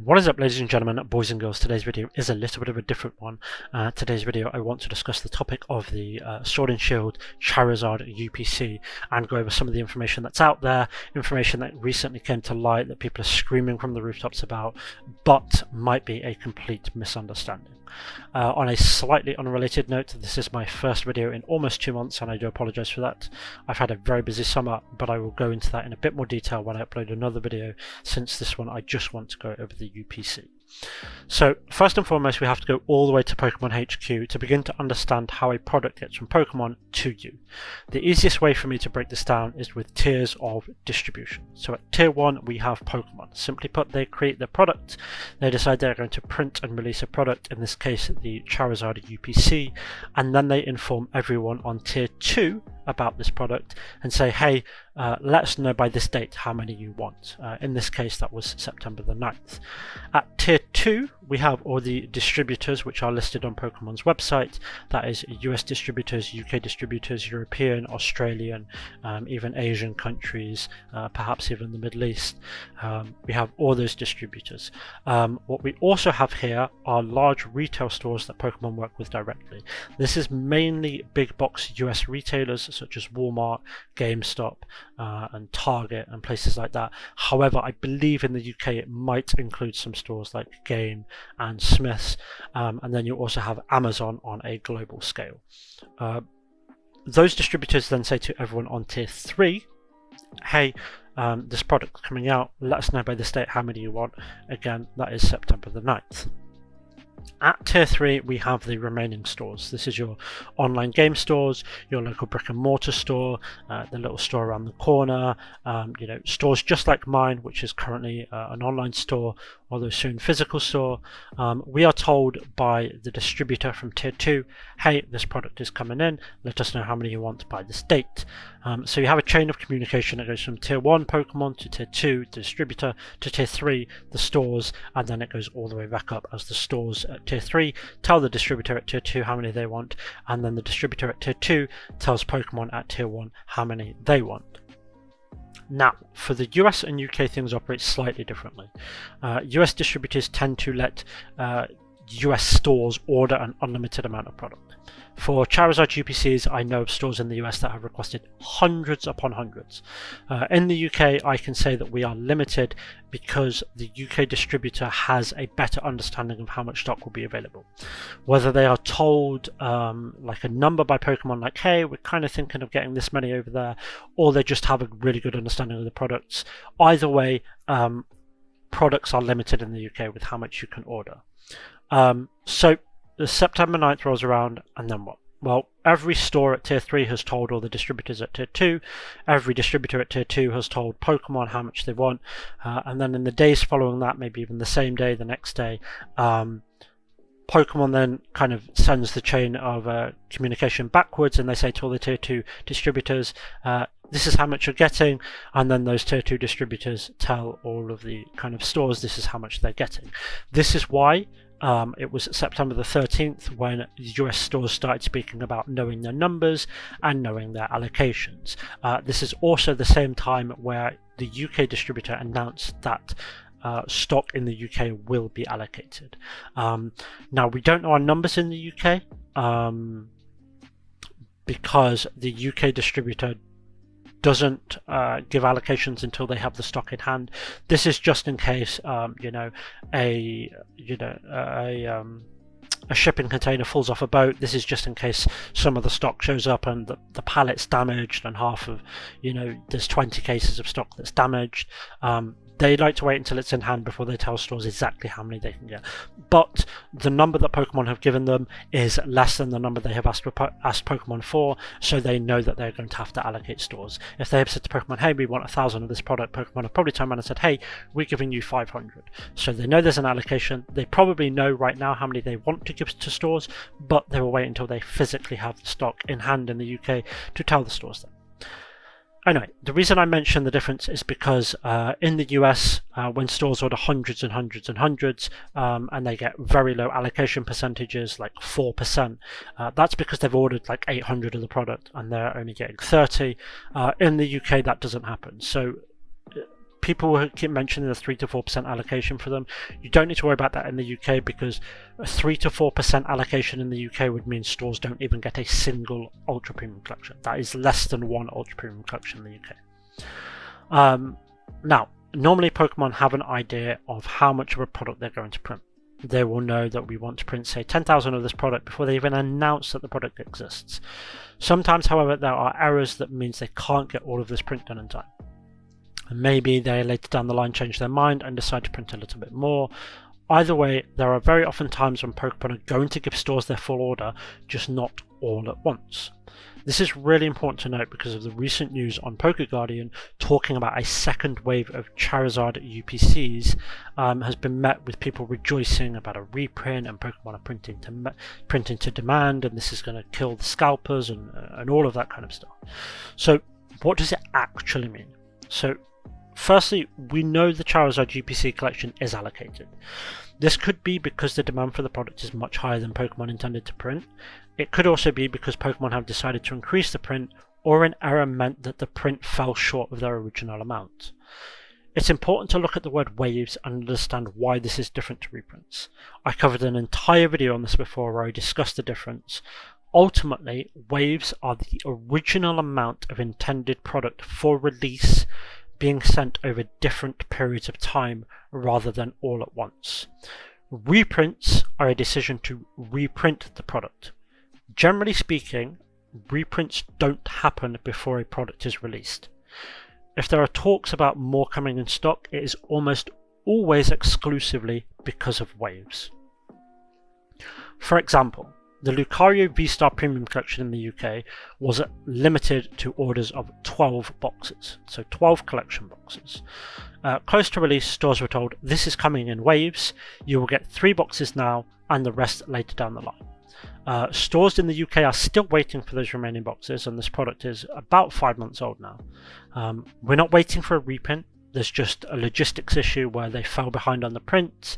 What is up, ladies and gentlemen, boys and girls? Today's video is a little bit of a different one. Today's video I want to discuss the topic of the Sword and Shield Charizard UPC and go over some of the information that's out there, information that recently came to light that people are screaming from the rooftops about, but might be a complete misunderstanding. On a slightly unrelated note, this is my first video in almost 2 months and I do apologize for that. I've had a very busy summer, but I will go into that in a bit more detail when I upload another video, since this one I just want to go over the UPC. So first and foremost, we have to go all the way to Pokemon HQ to begin to understand how a product gets from Pokemon to you. The easiest way for me to break this down is with tiers of distribution. So at tier 1 we have Pokemon. Simply put, they create their product, they decide they're going to print and release a product, in this case the Charizard UPC, and then they inform everyone on tier 2 about this product and say, hey, let us know by this date how many you want. In this case that was September the 9th. At tier 2 we have all the distributors which are listed on Pokemon's website. That is US distributors, UK distributors, European, Australian, even Asian countries, perhaps even the Middle East. We have all those distributors. What we also have here are large retail stores that Pokemon work with directly. This is mainly big box US retailers such as Walmart, GameStop, and Target and places like that. However, I believe in the UK it might include some stores like Game and Smiths, and then you also have Amazon on a global scale. Those distributors then say to everyone on tier 3, hey, this product's coming out, let us know by this date how many you want. Again, that is September the 9th. At tier 3 we have the remaining stores. This is your online game stores, your local brick and mortar store, the little store around the corner, stores just like mine, which is currently an online store, although soon physical store. We are told by the distributor from tier 2, hey, this product is coming in, let us know how many you want by this date. So you have a chain of communication that goes from tier 1 Pokemon to tier 2, the distributor, to tier 3, the stores, and then it goes all the way back up as the stores at tier 3 tell the distributor at tier 2 how many they want, and then the distributor at tier 2 tells Pokemon at tier 1 how many they want. Now, for the US and UK, things operate slightly differently. US distributors tend to let US stores order an unlimited amount of product. For Charizard UPCs, I know of stores in the US that have requested hundreds upon hundreds. In the UK, I can say that we are limited because the UK distributor has a better understanding of how much stock will be available. Whether they are told like a number by Pokemon, like, hey, we're kind of thinking of getting this many over there, or they just have a really good understanding of the products. Either way, products are limited in the UK with how much you can order. So the September 9th rolls around, and then what? Well, every store at tier 3 has told all the distributors at tier 2, every distributor at tier 2 has told Pokemon how much they want, and then in the days following that, maybe even the same day, the next day, Pokemon then kind of sends the chain of communication backwards, and they say to all the tier 2 distributors, this is how much you're getting, and then those tier 2 distributors tell all of the kind of stores this is how much they're getting. This is why it was September the 13th when US stores started speaking about knowing their numbers and knowing their allocations. This is also the same time where the UK distributor announced that stock in the UK will be allocated. Now, we don't know our numbers in the UK because the UK distributor doesn't give allocations until they have the stock in hand. This is just in case a shipping container falls off a boat. This is just in case some of the stock shows up and the pallet's damaged and half of, there's 20 cases of stock that's damaged. They like to wait until it's in hand before they tell stores exactly how many they can get. But the number that Pokemon have given them is less than the number they have asked Pokemon for, so they know that they're going to have to allocate stores. If they have said to Pokemon, hey, we want 1,000 of this product, Pokemon have probably turned around and said, hey, we're giving you 500. So they know there's an allocation. They probably know right now how many they want to give to stores, but they will wait until they physically have the stock in hand in the UK to tell the stores that. Anyway, the reason I mention the difference is because in the US, when stores order hundreds and hundreds and hundreds, and they get very low allocation percentages, like 4%, that's because they've ordered like 800 of the product and they're only getting 30. In the UK, that doesn't happen. So people will keep mentioning the 3 to 4% allocation for them. You don't need to worry about that in the UK, because a 3 to 4% allocation in the UK would mean stores don't even get a single Ultra Premium Collection. That is less than one Ultra Premium Collection in the UK. Now, normally Pokemon have an idea of how much of a product they're going to print. They will know that we want to print, say, 10,000 of this product before they even announce that the product exists. Sometimes, however, there are errors that means they can't get all of this print done in time. And maybe they later down the line change their mind and decide to print a little bit more. Either way, there are very often times when Pokemon are going to give stores their full order, just not all at once. This is really important to note because of the recent news on PokeGuardian talking about a second wave of Charizard UPCs has been met with people rejoicing about a reprint, and Pokemon are printing to demand, and this is going to kill the scalpers and all of that kind of stuff. So what does it actually mean? So firstly, we know the Charizard UPC collection is allocated. This could be because the demand for the product is much higher than Pokemon intended to print. It could also be because Pokemon have decided to increase the print, or an error meant that the print fell short of their original amount. It's important to look at the word waves and understand why this is different to reprints. I covered an entire video on this before where I discussed the difference. Ultimately, waves are the original amount of intended product for release being sent over different periods of time rather than all at once. Reprints are a decision to reprint the product. Generally speaking, reprints don't happen before a product is released. If there are talks about more coming in stock, it is almost always exclusively because of waves. For example, the Lucario V-Star Premium Collection in the UK was limited to orders of 12 boxes, so 12 collection boxes. Close to release, stores were told, this is coming in waves, you will get 3 boxes now and the rest later down the line. Stores in the UK are still waiting for those remaining boxes, and this product is about 5 months old now. We're not waiting for a reprint. There's just a logistics issue where they fell behind on the print.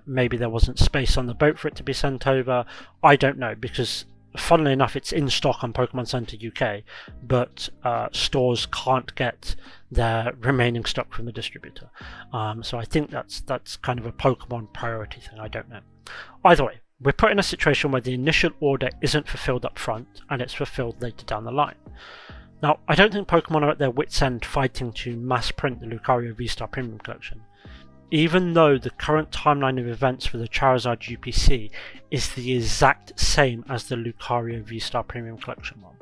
Maybe there wasn't space on the boat for it to be sent over. I don't know, because funnily enough it's in stock on Pokemon Center UK, but stores can't get their remaining stock from the distributor. So I think that's kind of a Pokemon priority thing. I don't know. Either way, we're put in a situation where the initial order isn't fulfilled up front and it's fulfilled later down the line. Now, I don't think Pokemon are at their wits' end fighting to mass print the Lucario V-Star Premium Collection, even though the current timeline of events for the Charizard UPC is the exact same as the Lucario V-Star Premium Collection one.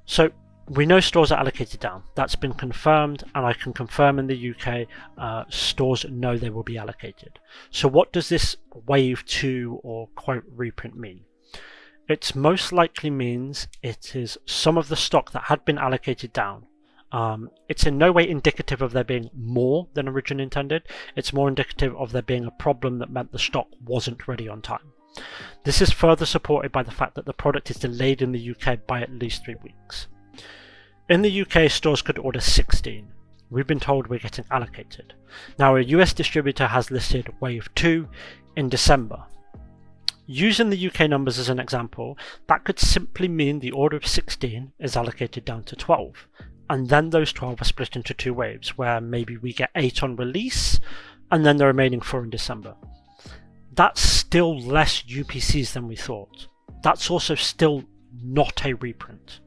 So we know stores are allocated down. That's been confirmed, and I can confirm in the UK stores know they will be allocated. So what does this wave 2 or quote reprint mean? It most likely means it is some of the stock that had been allocated down. It's in no way indicative of there being more than originally intended. It's more indicative of there being a problem that meant the stock wasn't ready on time. This is further supported by the fact that the product is delayed in the UK by at least 3 weeks. In the UK, stores could order 16. We've been told we're getting allocated. Now, a US distributor has listed Wave 2 in December. Using the UK numbers as an example, that could simply mean the order of 16 is allocated down to 12, and then those 12 are split into 2 waves, where maybe we get 8 on release, and then the remaining 4 in December. That's still less UPCs than we thought. That's also still not a reprint.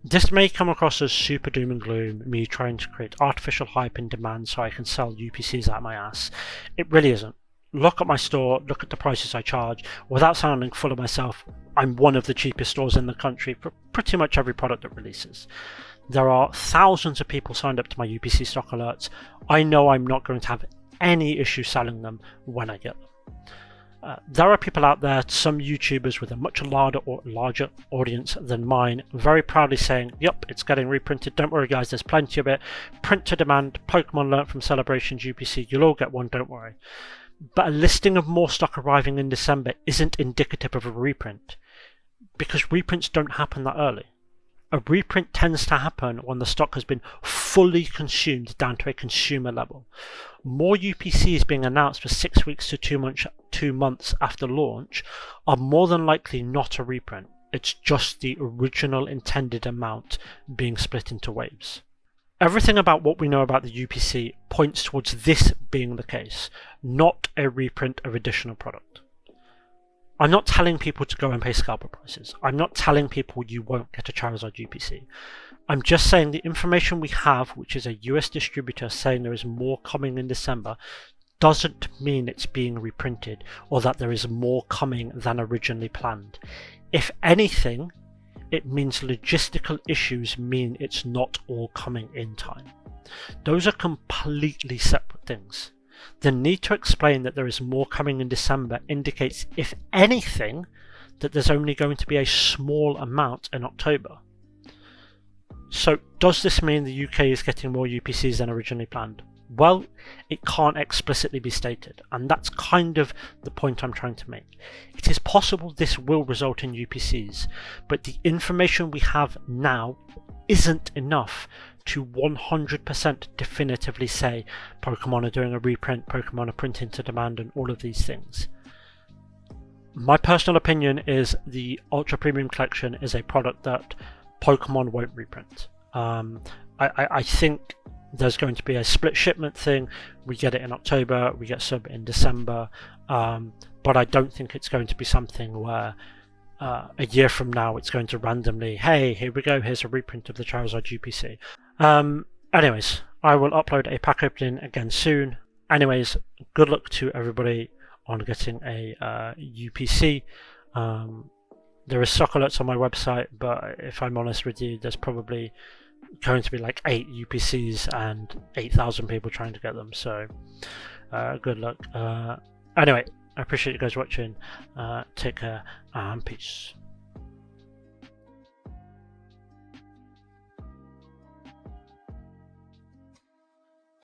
This may come across as super doom and gloom, me trying to create artificial hype and demand so I can sell UPCs out my ass. It really isn't. Look at my store, look at the prices I charge. Without sounding full of myself, I'm one of the cheapest stores in the country for pretty much every product that releases. There are thousands of people signed up to my UPC stock alerts. I know I'm not going to have any issue selling them when I get them. There are people out there, some YouTubers with a much larger audience than mine, very proudly saying, yep, it's getting reprinted, don't worry guys, there's plenty of it, print to demand, Pokemon learnt from Celebrations UPC, you'll all get one, don't worry. But a listing of more stock arriving in December isn't indicative of a reprint, because reprints don't happen that early. A reprint tends to happen when the stock has been fully consumed down to a consumer level. More UPCs being announced for 6 weeks to 2 months after launch are more than likely not a reprint. It's just the original intended amount being split into waves. Everything about what we know about the UPC points towards this being the case, not a reprint of additional product. I'm not telling people to go and pay scalper prices. I'm not telling people you won't get a Charizard UPC. I'm just saying the information we have, which is a US distributor saying there is more coming in December, doesn't mean it's being reprinted or that there is more coming than originally planned. If anything, it means logistical issues mean it's not all coming in time. Those are completely separate things. The need to explain that there is more coming in December indicates, if anything, that there's only going to be a small amount in October. So does this mean the UK is getting more UPCs than originally planned? Well, it can't explicitly be stated, and that's kind of the point I'm trying to make. It is possible this will result in UPCs, but the information we have now isn't enough to 100% definitively say Pokemon are doing a reprint, Pokemon are printing to demand, and all of these things. My personal opinion is the Ultra Premium Collection is a product that Pokemon won't reprint. I think there's going to be a split shipment thing. We get it in October, we get some in December, but I don't think it's going to be something where a year from now it's going to randomly, hey, here we go, here's a reprint of the Charizard UPC. Anyways, I will upload a pack opening again soon. Anyways, good luck to everybody on getting a UPC. There is stock alerts on my website, but if I'm honest with you, there's probably going to be like 8 UPCs and 8,000 people trying to get them, so good luck. Anyway, I appreciate you guys watching. Take care and peace.